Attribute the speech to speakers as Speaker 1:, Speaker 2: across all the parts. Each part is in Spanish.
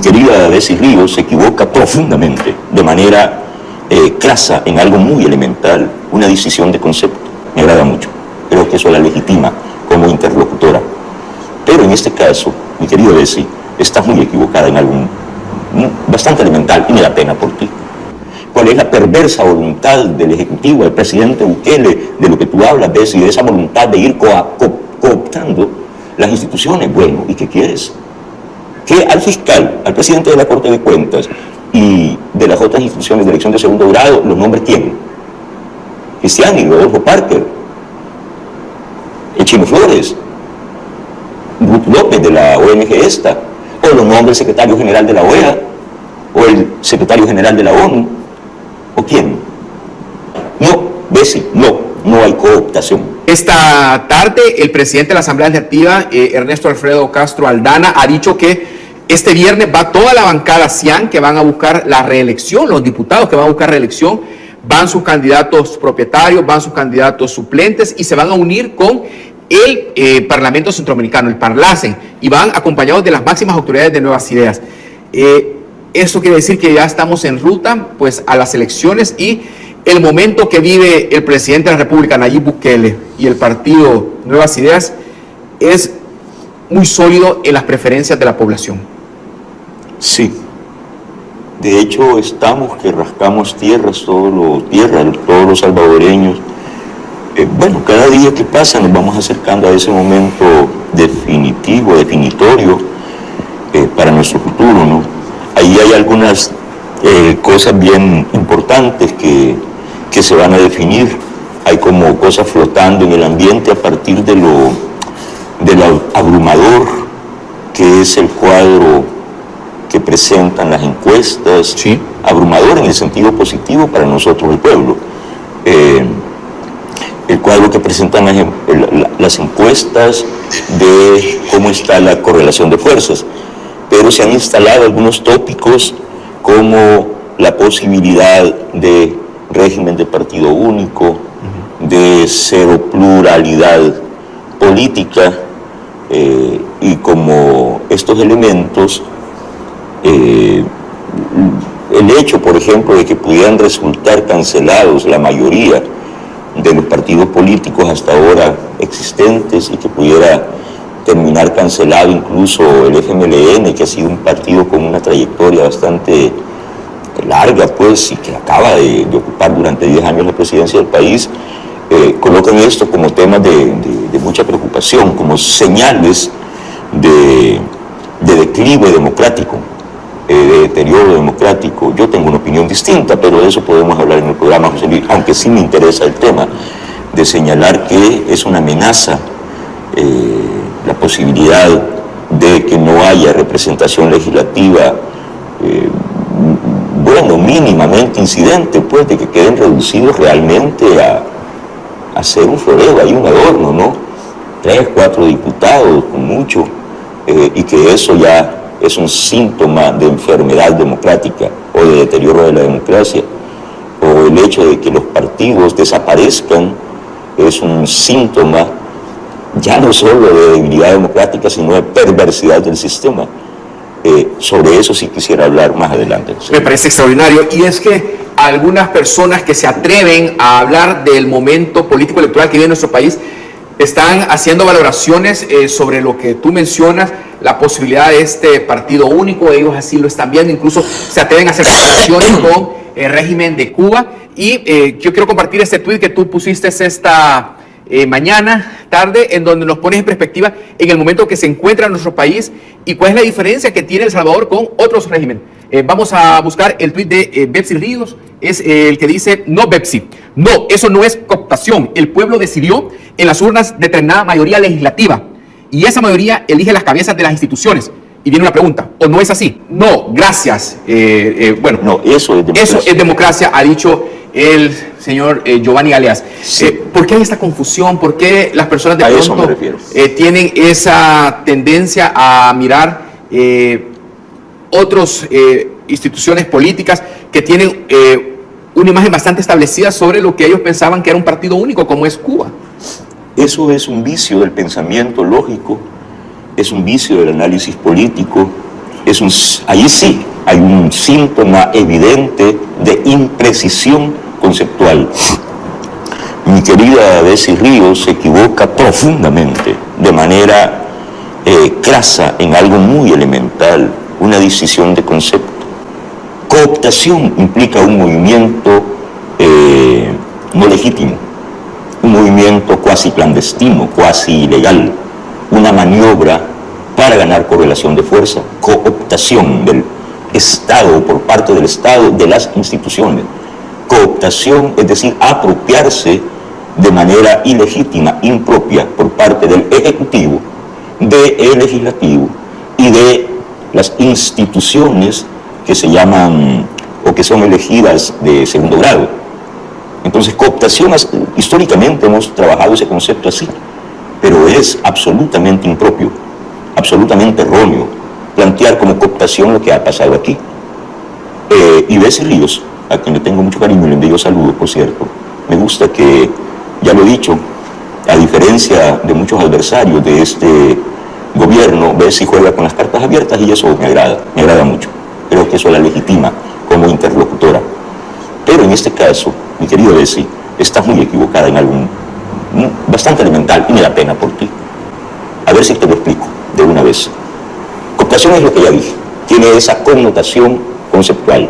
Speaker 1: querida Betsy Ríos se equivoca profundamente, de manera crasa, en algo muy elemental, una decisión de concepto. Me agrada mucho. Creo que eso la legitima como interlocutora. Pero en este caso, mi querido Betsy, estás muy equivocada en algo bastante elemental y me da pena por ti. ¿Cuál es la perversa voluntad del Ejecutivo, del presidente Bukele, de lo que tú hablas, Betsy, de esa voluntad de ir cooptando las instituciones? Bueno, ¿y qué quieres? Que al fiscal, al presidente de la Corte de Cuentas y de las otras instituciones de elección de segundo grado, ¿los nombres quién? Cristiani, Rodolfo Parker, el Chino Flores, Ruth López de la ONG esta, o los nombres el secretario general de la OEA, o el secretario general de la ONU, ¿o quién? No, Betsy, no hay cooptación.
Speaker 2: Esta tarde, el presidente de la Asamblea Legislativa, Ernesto Alfredo Castro Aldana, ha dicho que este viernes va toda la bancada CIAN que van a buscar la reelección, los diputados que van a buscar reelección, van sus candidatos propietarios, van sus candidatos suplentes y se van a unir con el Parlamento Centroamericano, el Parlacen, y van acompañados de las máximas autoridades de Nuevas Ideas. Eso quiere decir que ya estamos en ruta pues, a las elecciones y el momento que vive el presidente de la República, Nayib Bukele, y el partido Nuevas Ideas es muy sólido en las preferencias de la población.
Speaker 1: Sí. De hecho, estamos que rascamos tierras, todos los salvadoreños. Bueno, cada día que pasa nos vamos acercando a ese momento definitivo, definitorio para nuestro futuro, ¿no? Ahí hay algunas cosas bien importantes que se van a definir. Hay como cosas flotando en el ambiente a partir de lo abrumador que es el cuadro que presentan las encuestas.
Speaker 2: Sí.
Speaker 1: Abrumador en el sentido positivo para nosotros, el pueblo. El cuadro que presentan las encuestas de cómo está la correlación de fuerzas. Pero se han instalado algunos tópicos como la posibilidad de régimen de partido único, de cero pluralidad política, y como estos elementos, el hecho, por ejemplo, de que pudieran resultar cancelados la mayoría de los partidos políticos hasta ahora existentes y que pudiera terminar cancelado incluso el FMLN, que ha sido un partido con una trayectoria bastante larga, pues, y que acaba de ocupar durante 10 años la presidencia del país, colocan esto como temas de mucha preocupación, como señales de declive democrático, de deterioro democrático. Yo tengo una opinión distinta, pero de eso podemos hablar en el programa, José Luis, aunque sí me interesa el tema de señalar que es una amenaza la posibilidad de que no haya representación legislativa, bueno, mínimamente incidente, pues, de que queden reducidos realmente a ser un floreo, hay un adorno, ¿no? 3, 4 diputados, con mucho, y que eso ya es un síntoma de enfermedad democrática o de deterioro de la democracia, o el hecho de que los partidos desaparezcan es un síntoma ya no solo de debilidad democrática, sino de perversidad del sistema. Sobre eso sí quisiera hablar más adelante.
Speaker 2: Me parece extraordinario, y es que algunas personas que se atreven a hablar del momento político electoral que vive nuestro país están haciendo valoraciones sobre lo que tú mencionas, la posibilidad de este partido único. Ellos así lo están viendo, incluso se atreven a hacer comparaciones con el régimen de Cuba. Y yo quiero compartir este tuit que tú pusiste esta mañana, tarde, en donde nos pones en perspectiva en el momento que se encuentra nuestro país y cuál es la diferencia que tiene El Salvador con otros regímenes. Vamos a buscar el tuit de Betsy Ríos, es el que dice: no, Betsy, no, eso no es cooptación. El pueblo decidió en las urnas determinada mayoría legislativa y esa mayoría elige las cabezas de las instituciones. Y viene una pregunta: ¿o no es así? No, gracias. Bueno, no, eso es democracia. Eso es democracia, ha dicho el señor Giovanni Galeas. Sí. ¿Por qué hay esta confusión? ¿Por qué las personas de pronto tienen esa tendencia a mirar otras instituciones políticas que tienen una imagen bastante establecida sobre lo que ellos pensaban que era un partido único, como es Cuba?
Speaker 1: Eso es un vicio del pensamiento lógico, es un vicio del análisis político, Allí sí hay un síntoma evidente de imprecisión conceptual. Mi querida Bessy Ríos se equivoca profundamente, de manera crasa, en algo muy elemental, una decisión de concepto. Cooptación implica un movimiento no legítimo, un movimiento cuasi clandestino, cuasi ilegal, una maniobra para ganar correlación de fuerza, cooptación del Estado, por parte del Estado, de las instituciones. Cooptación, es decir, apropiarse de manera ilegítima, impropia, por parte del Ejecutivo, del Legislativo y de las instituciones que se llaman o que son elegidas de segundo grado. Entonces, cooptación, históricamente hemos trabajado ese concepto así, pero es absolutamente impropio, absolutamente erróneo plantear como cooptación lo que ha pasado aquí. Y Bessy Ríos, a quien le tengo mucho cariño y le envío saludos, por cierto, me gusta que, ya lo he dicho, a diferencia de muchos adversarios de este gobierno, Bessy juega con las cartas abiertas y eso me agrada mucho. Creo que eso la legitima como interlocutora. Pero en este caso, mi querido Bessy, estás muy equivocada en algo bastante elemental y me da pena por ti. A ver si te lo explico de una vez. Cooptación es lo que ya dije, tiene esa connotación conceptual.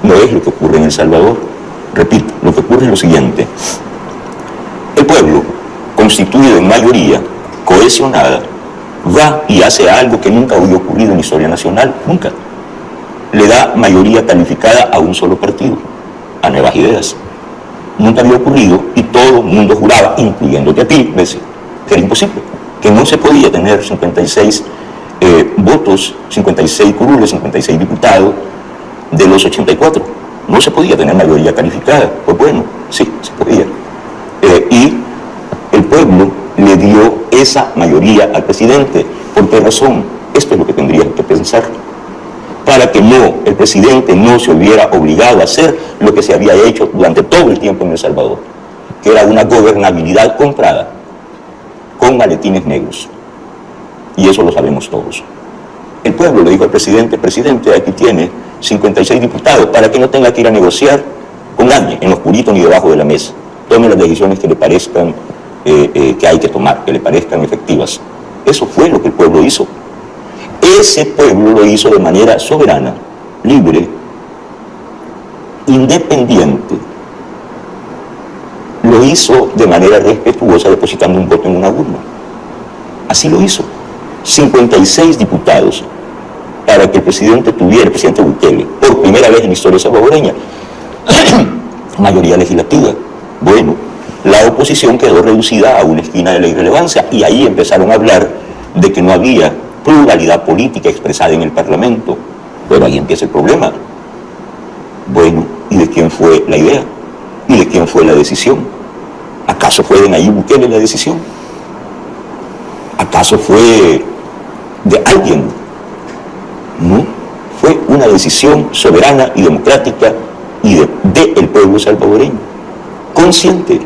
Speaker 1: No es lo que ocurre en El Salvador. Repito, lo que ocurre es lo siguiente. El pueblo, constituido en mayoría, cohesionada, va y hace algo que nunca había ocurrido en la historia nacional, nunca. Le da mayoría calificada a un solo partido, a Nuevas Ideas. Nunca había ocurrido y todo el mundo juraba, incluyéndote a ti, Bessy, que era imposible, que no se podía tener 56 votos, 56 curules, 56 diputados de los 84. No se podía tener mayoría calificada. Pues bueno, sí, se podía. Y el pueblo le dio esa mayoría al presidente. ¿Por qué razón? Esto es lo que tendrías que pensar. Para que el presidente no se hubiera obligado a hacer lo que se había hecho durante todo el tiempo en El Salvador, que era una gobernabilidad comprada con maletines negros. Y eso lo sabemos todos. El pueblo le dijo al presidente, presidente, aquí tiene 56 diputados, para que no tenga que ir a negociar con nadie, en lo oscurito ni debajo de la mesa. Tome las decisiones que le parezcan que hay que tomar, que le parezcan efectivas. Eso fue lo que el pueblo hizo. Ese pueblo lo hizo de manera soberana, libre, independiente. Lo hizo de manera respetuosa, depositando un voto en una urna. Así lo hizo. 56 diputados para que el presidente Bukele, por primera vez en la historia salvadoreña, mayoría legislativa. Bueno, la oposición quedó reducida a una esquina de la irrelevancia y ahí empezaron a hablar de que no había pluralidad política expresada en el Parlamento. Pero ahí empieza el problema. Bueno, ¿y de quién fue la idea? ¿Y de quién fue la decisión? ¿Acaso fue de Nayib Bukele la decisión? ¿Acaso fue de alguien? No, fue una decisión soberana y democrática y del pueblo salvadoreño, consciente,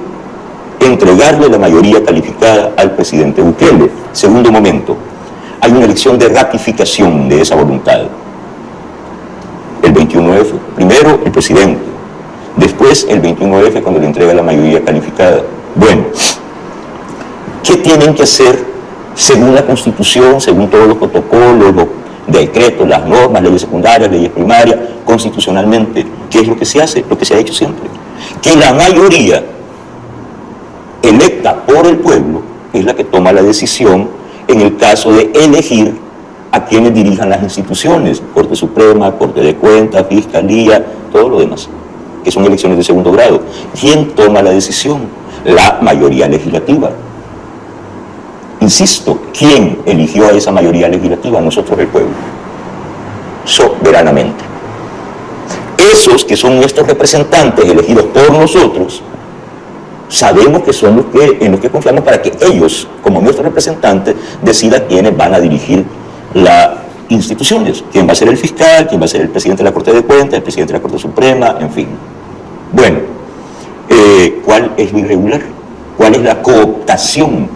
Speaker 1: entregarle la mayoría calificada al presidente Bukele. Segundo momento, hay una elección de ratificación de esa voluntad. El 21F, primero el presidente, después el 21F cuando le entrega la mayoría calificada. Bueno, ¿qué tienen que hacer según la Constitución, según todos los protocolos, los decretos, las normas, leyes secundarias, leyes primarias, constitucionalmente? ¿Qué es lo que se hace? Lo que se ha hecho siempre. Que la mayoría electa por el pueblo es la que toma la decisión en el caso de elegir a quienes dirijan las instituciones, Corte Suprema, Corte de Cuentas, Fiscalía, todo lo demás, que son elecciones de segundo grado. ¿Quién toma la decisión? La mayoría legislativa. Insisto, ¿quién eligió a esa mayoría legislativa? Nosotros, el pueblo, soberanamente. Esos que son nuestros representantes elegidos por nosotros, sabemos que son en los que confiamos para que ellos, como nuestros representantes, decidan quiénes van a dirigir las instituciones, quién va a ser el fiscal, quién va a ser el presidente de la Corte de Cuentas, el presidente de la Corte Suprema, en fin. Bueno, ¿cuál es lo irregular? ¿Cuál es la cooptación?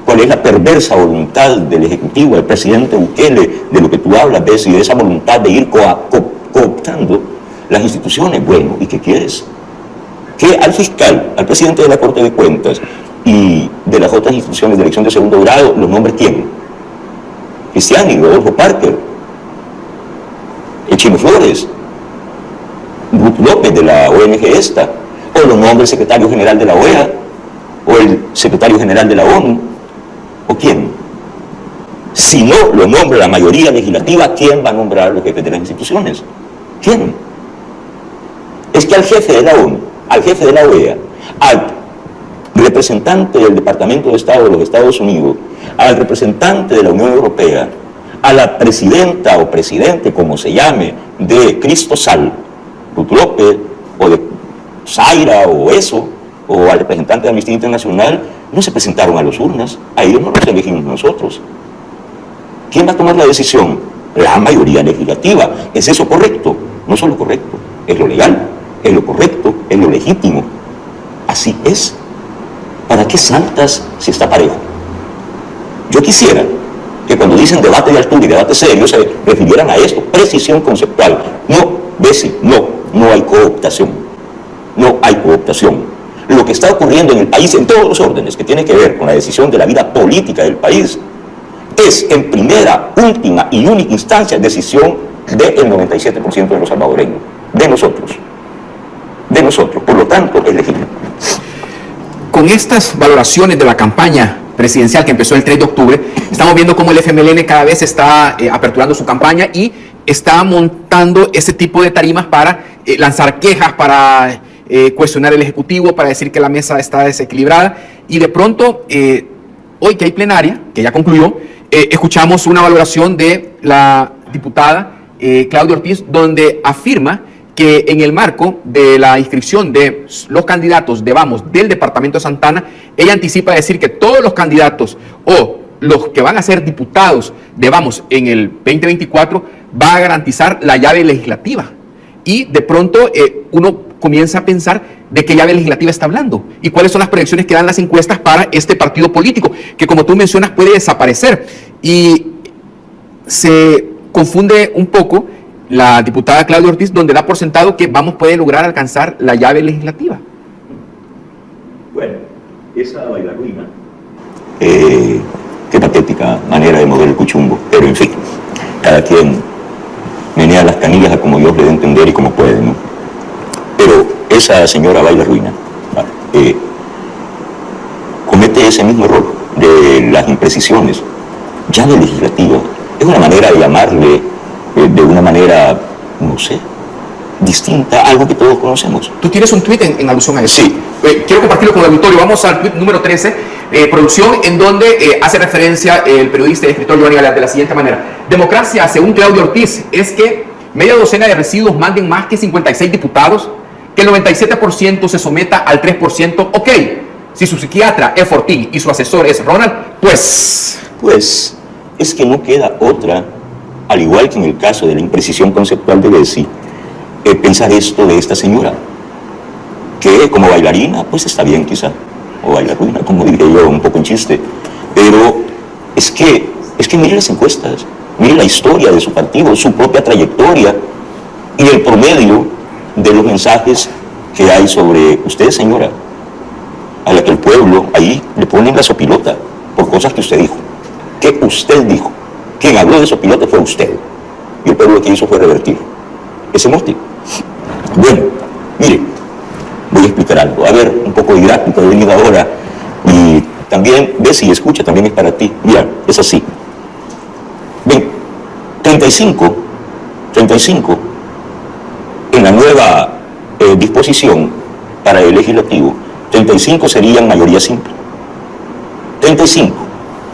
Speaker 1: cuál es la perversa voluntad del Ejecutivo, del presidente Bukele, de lo que tú hablas, ¿ves? Y de esa voluntad de ir cooptando las instituciones. Bueno, ¿y qué quieres? Que al fiscal, al presidente de la Corte de Cuentas y de las otras instituciones de elección de segundo grado, ¿los nombres quién? Cristiani, Rodolfo Parker, el Chino Flores, Ruth López de la ONG esta, o lo nombra el secretario general de la OEA, o el secretario general de la ONU, o quién. Si no lo nombra la mayoría legislativa, ¿quién va a nombrar los jefes de las instituciones? ¿Quién? Es que al jefe de la ONU, al jefe de la OEA, al representante del Departamento de Estado de los Estados Unidos, al representante de la Unión Europea, a la presidenta o presidente, como se llame, de Cristosal, Ruth López, o de Zaira, o eso, o al representante de Amnistía Internacional, no se presentaron a las urnas, a ellos no los elegimos nosotros. ¿Quién va a tomar la decisión? La mayoría legislativa. ¿Es eso correcto? No solo correcto, es lo legal, es lo correcto, es lo legítimo. Así es. ¿Para qué saltas si está parejo? Yo quisiera que cuando dicen debate de altura y debate serio se refirieran a esto, precisión conceptual. No, Bessie, no hay cooptación. No hay cooptación. Lo que está ocurriendo en el país en todos los órdenes que tiene que ver con la decisión de la vida política del país es en primera, última y única instancia decisión del 97% de los salvadoreños, de nosotros. Por lo tanto, es legítimo.
Speaker 2: Con estas valoraciones de la campaña presidencial que empezó el 3 de octubre, estamos viendo cómo el FMLN cada vez está aperturando su campaña y está montando este tipo de tarimas para lanzar quejas, para cuestionar el Ejecutivo, para decir que la mesa está desequilibrada. Y de pronto, hoy que hay plenaria, que ya concluyó, escuchamos una valoración de la diputada Claudia Ortiz, donde afirma que en el marco de la inscripción de los candidatos de Vamos del departamento de Santana, ella anticipa decir que todos los candidatos o los que van a ser diputados de Vamos en el 2024 va a garantizar la llave legislativa. Y de pronto uno comienza a pensar de qué llave legislativa está hablando y cuáles son las proyecciones que dan las encuestas para este partido político, que como tú mencionas puede desaparecer. Y se confunde un poco la diputada Claudia Ortiz, donde da por sentado que Vamos puede lograr alcanzar la llave legislativa.
Speaker 1: Bueno, esa bailarina, qué patética manera de mover el cuchumbo, pero en fin, cada quien menea las canillas a como Dios le dé entender y como puede, ¿no? Pero esa señora baila ruina, comete ese mismo error de las imprecisiones. Llave legislativa es una manera de llamarle de una manera, no sé, distinta a algo que todos conocemos.
Speaker 2: Tú tienes un tuit en alusión a eso.
Speaker 1: Sí.
Speaker 2: Quiero compartirlo con el auditorio. Vamos al tuit número 13, producción, en donde hace referencia el periodista y escritor Giovanni Galeano de la siguiente manera. Democracia, según Claudia Ortiz, es que media docena de residuos manden más que 56 diputados, que el 97% se someta al 3%. Ok, si su psiquiatra es Fortín y su asesor es Ronald, pues
Speaker 1: es que no queda otra, al igual que en el caso de la imprecisión conceptual de Bessie, pensar esto de esta señora, que como bailarina, pues está bien quizá, o bailarina, como diría yo, un poco en chiste, pero es que mire las encuestas, mire la historia de su partido, su propia trayectoria y el promedio de los mensajes que hay sobre usted, señora, a la que el pueblo ahí le ponen la sopilota por cosas que usted dijo, que usted dijo. Quien habló de sopilote fue usted, y el pueblo lo que hizo fue revertir ese mote. Bueno, mire, voy a explicar algo, a ver, un poco didáctico, he venido ahora, y también, ves y escucha, también es para ti. Mira, es así. Ven, 35, en la nueva disposición para el legislativo, 35 serían mayoría simple. 35,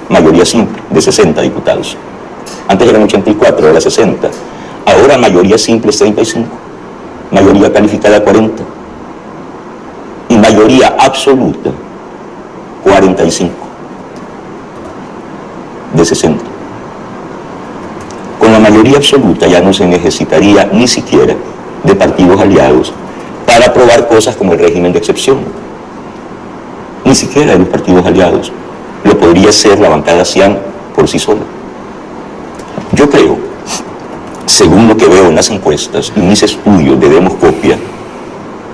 Speaker 1: mayoría simple, de 60 diputados. Antes eran 84, ahora 60. Ahora mayoría simple es 35, mayoría calificada 40 y mayoría absoluta 45 de 60. Con la mayoría absoluta ya no se necesitaría ni siquiera de partidos aliados para aprobar cosas como el régimen de excepción. Ni siquiera de los partidos aliados. Lo podría ser la bancada Cian por sí sola. Yo creo, según lo que veo en las encuestas y mis estudios de demoscopia,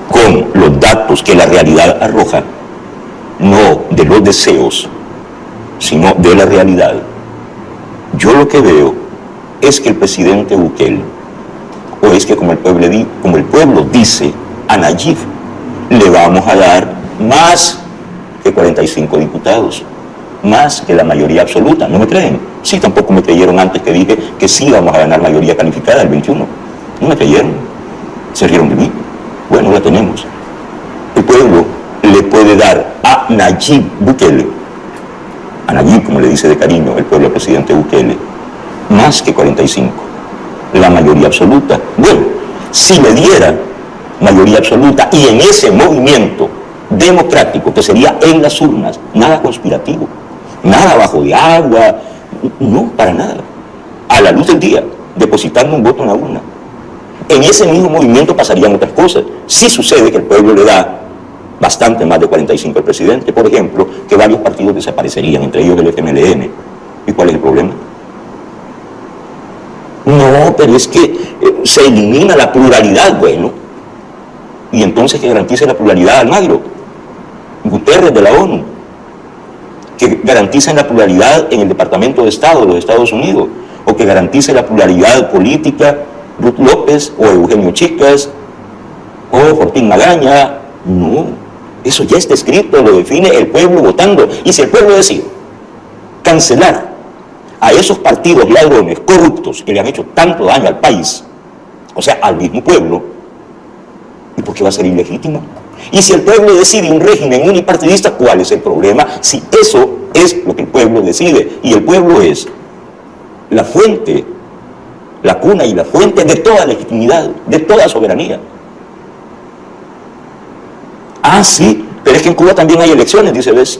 Speaker 1: con los datos que la realidad arroja, no de los deseos, sino de la realidad, yo lo que veo es que el presidente Bukele, o es que como el pueblo dice a Nayib, le vamos a dar más que 45 diputados, más que la mayoría absoluta. ¿No me creen? Sí, tampoco me creyeron antes que dije que sí vamos a ganar mayoría calificada el 21. No me creyeron, se rieron de mí. Bueno, la tenemos. El pueblo le puede dar a Nayib Bukele, a Nayib, como le dice de cariño el pueblo al presidente Bukele, más que 45, la mayoría absoluta. Bueno, si le diera mayoría absoluta y en ese movimiento democrático que sería en las urnas, nada conspirativo, nada bajo de agua, no, para nada, a la luz del día, depositando un voto en la urna, en ese mismo movimiento pasarían otras cosas. Sí sucede que el pueblo le da bastante más de 45 al presidente, por ejemplo, que varios partidos desaparecerían, entre ellos el FMLN. ¿Y cuál es el problema? No, pero es que se elimina la pluralidad, bueno. Y entonces que garantice la pluralidad Almagro, Guterres de la ONU, que garanticen la pluralidad en el Departamento de Estado de los Estados Unidos, o que garantice la pluralidad política Ruth López, o Eugenio Chicas, o Fortín Magaña. No, eso ya está escrito, lo define el pueblo votando. Y si el pueblo decide cancelar a esos partidos ladrones, corruptos, que le han hecho tanto daño al país, o sea, al mismo pueblo, ¿y por qué va a ser ilegítimo? Y si el pueblo decide un régimen unipartidista, ¿cuál es el problema? Si eso es lo que el pueblo decide, y el pueblo es la fuente, la cuna y la fuente de toda legitimidad, de toda soberanía. Ah, sí, pero es que en Cuba también hay elecciones, dice Bess.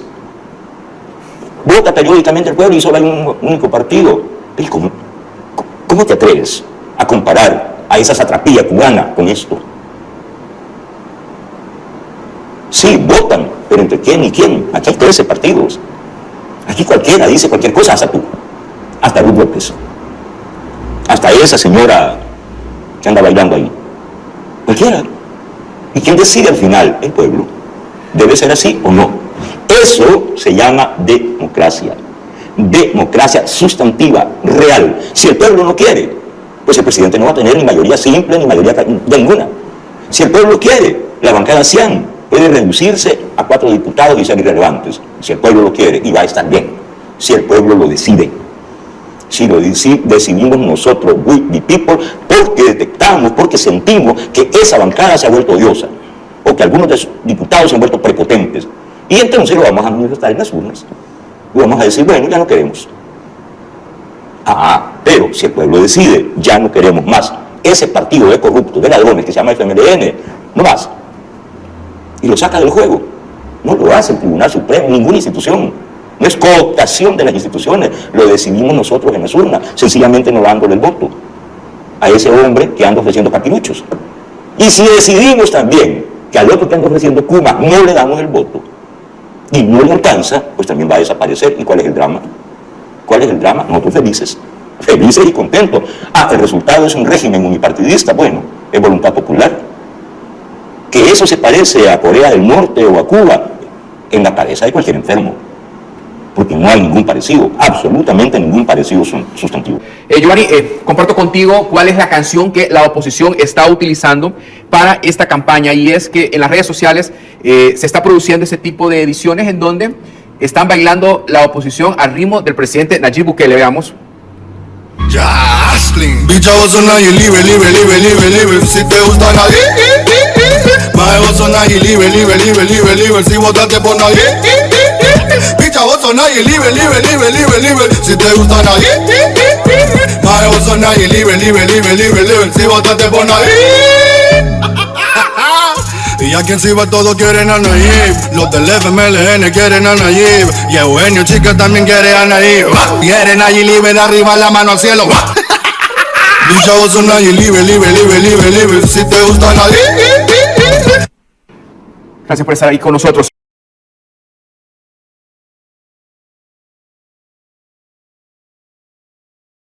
Speaker 1: Vota periódicamente el pueblo y solo hay un único partido. ¿Cómo te atreves a comparar a esa satrapía cubana con esto? Sí, votan, pero ¿entre quién y quién? Aquí hay 13 partidos. Aquí cualquiera dice cualquier cosa, hasta tú, hasta Ruth López, hasta esa señora que anda bailando ahí. Cualquiera. ¿Y quién decide al final? El pueblo. ¿Debe ser así o no? Eso se llama democracia. Democracia sustantiva, real. Si el pueblo no quiere, pues el presidente no va a tener ni mayoría simple ni mayoría de ninguna. Si el pueblo quiere, la bancada Cian puede reducirse a 4 diputados y ser irrelevantes. Si el pueblo lo quiere, y va a estar bien. Si el pueblo lo decide. Si lo decidimos nosotros, we the people, porque detectamos, porque sentimos que esa bancada se ha vuelto odiosa, o que algunos de sus diputados se han vuelto prepotentes. Y entonces lo vamos a manifestar en las urnas. Y vamos a decir, bueno, ya no queremos. Pero si el pueblo decide, ya no queremos más ese partido de corruptos, de ladrones que se llama FMLN, no más. Y lo saca del juego. No lo hace el Tribunal Supremo, ninguna institución. No es cooptación de las instituciones, lo decidimos nosotros en las urnas, sencillamente no dándole el voto a ese hombre que anda ofreciendo capiruchos. Y si decidimos también que al otro que anda ofreciendo Cuba no le damos el voto y no le alcanza, pues también va a desaparecer. ¿Y cuál es el drama? ¿Cuál es el drama? Nosotros felices, felices y contentos. El resultado es un régimen unipartidista. Bueno, es voluntad popular. Que eso se parece a Corea del Norte o a Cuba, en la cabeza de cualquier enfermo, porque no hay ningún parecido, absolutamente ningún parecido sustantivo.
Speaker 2: Giovanni, comparto contigo cuál es la canción que la oposición está utilizando para esta campaña, y es que en las redes sociales se está produciendo ese tipo de ediciones en donde están bailando la oposición al ritmo del presidente Nayib Bukele. Veamos.
Speaker 3: Jaslin, bicha vos sos nadie, libre, libre, libre, libre, libre, si te gusta nadie. Mae vos sos nadie, libre, libre, libre, libre, libre, si votaste por nadie. Bicha vos sos nadie, libre, libre, libre, libre, libre, si te gusta nadie. Mae vos sos nadie, libre, libre, libre, libre, libre, si votaste por nadie. Y a quien sirva todo quieren a Nayib. Los del FMLN quieren a Nayib. Y Eugenio Chicas también quiere a Nayib. Quieren a Nayib libre, de arriba la mano al cielo. Bicha vos sos Nayib, libre, libre, libre, libre, libre, si te gusta Nayib.
Speaker 2: Gracias por estar ahí con nosotros.